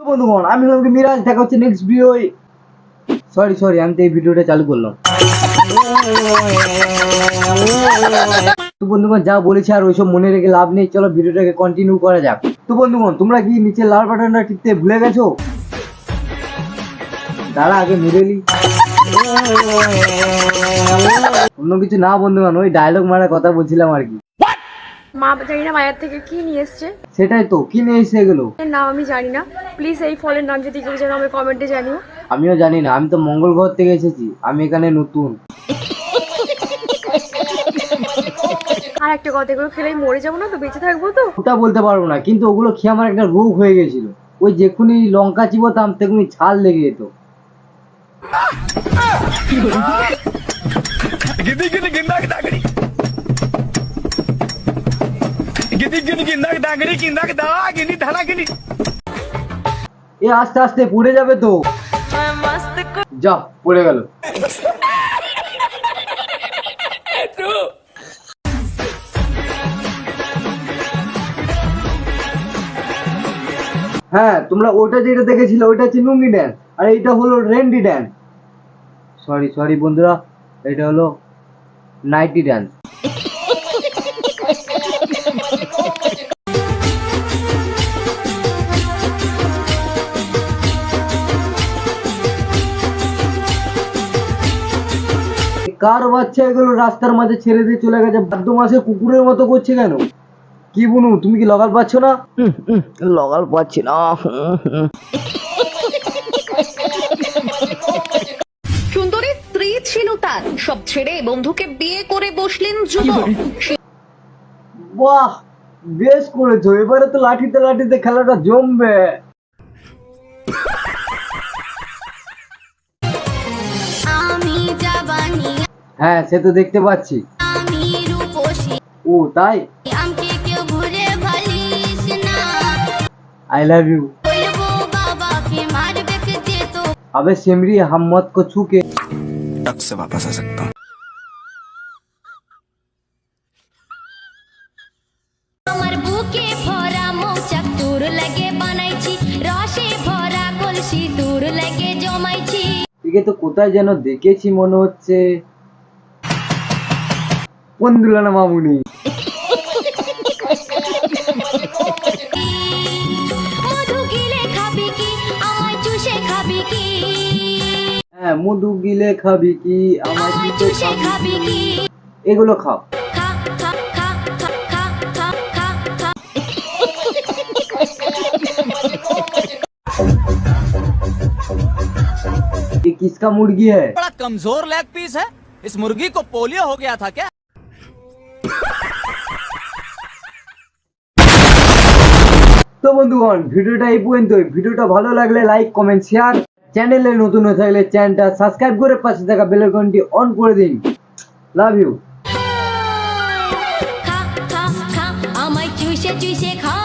তো বন্ধুগণ আমি হলাম কি মিরাজ, দেখা হচ্ছে নেক্সট ভিডিও। সরি আমি তো এই ভিডিওটা চালু করলাম। তো বন্ধুগণ যা বলেছি আর ওইসব মনে রেখে লাভ নেই, চলো ভিডিওটাকে কন্টিনিউ করা যাক। তো বন্ধুগণ তোমরা কি নিচে লাল বাটনটা টিপতে ভুলে গেছো? দাঁড়া আগে মুড়েলি অন্য কিছু না বন্ধুগণ, ওই ডায়লগ মারার কথা বলছিলাম আর কি। মা জানি না মায়ের থেকে কি নিয়ে এসছে, সেটাই তো, কি নিয়ে এসে গেলো এর নাম আমি জানি না। প্লিজ এই ফলের নাম যদি কেউ জানো আমি কমেন্টে জানিও। আমিও জানি না, আমি তো মঙ্গল গ্রহ থেকে এসেছি, আমি এখানে নতুন। আর একটা কথা, এগুলো খেলেই মরে যাবো না তো, বেঁচে থাকবো তো? ওটা বলতে পারবো না, কিন্তু ওগুলো খেয়ে আমার একটা রোগ হয়ে গেছিল। ওই যেখুনি লঙ্কা চিবোতাম তেমনি ছাল লেগে যেত। এ আস্তে আস্তে পড়ে যাবে তো। যা পড়ে গেল। হ্যাঁ তোমরা ওটা যেটা দেখেছিলে ওইটা হচ্ছে লুঙ্গি ড্যান্স, আর এইটা হলো রেন্ডি ড্যান্স। সরি বন্ধুরা, এটা হলো নাইটি ড্যান্স। কার বাচ্চা এগুলো রাস্তার মাঝে ছেড়ে দিয়ে চলে গেছে, ভাদ্র মাসে কুকুরের মতো করছে কেন? কি বুনু তুমি কি লগাল পাচ্ছ না? লগাল পাচ্ছি না। সুন্দরী স্ত্রী ছিল তার, সব ছেড়ে বন্ধুকে বিয়ে করে বসলেন যুবক। বাহ বেশ করেছো, এবারে তো লাঠিতে লাঠিতে খেলাটা জমবে। হ্যাঁ সে তো দেখতে পাচ্ছি। ও তাই, आई लव यू। अबे सिमरी हम मत को छू के तक से वापस आ सकता हूँ। আমার বুকে ভরা মৌচাক তোর লাগে বানাইছি, রসে ভরা কলসি তোর লাগে জমাইছি। একে তো কোথায় যেন দেখেছি মনে হচ্ছে। বন্ধুরা না মামুনি। মধু গিলে খাবি কি, আমায় চুষে খাবি কি? হ্যাঁ মধু গিলে খাবি কি, আমার আমায় চুষে খাবি কি? এগুলো খাও। খা খা খা খা খা খা খা খা। ये किसका मुर्गी है? बड़ा कमजोर लेग पीस है, इस मुर्गी को पोलियो हो गया था क्या? তো বন্ধুগণ ভিডিওটা এই পর্যন্তই। ভিডিওটা ভালো লাগলে লাইক কমেন্ট শেয়ার, চ্যানেলে নতুন হয়ে থাকলে চ্যানেলটা সাবস্ক্রাইব করে পাশে থাকা বেল আইকনটি অন করে দিন। Love you. খা খা খা আমায় চুষে চুষে খা।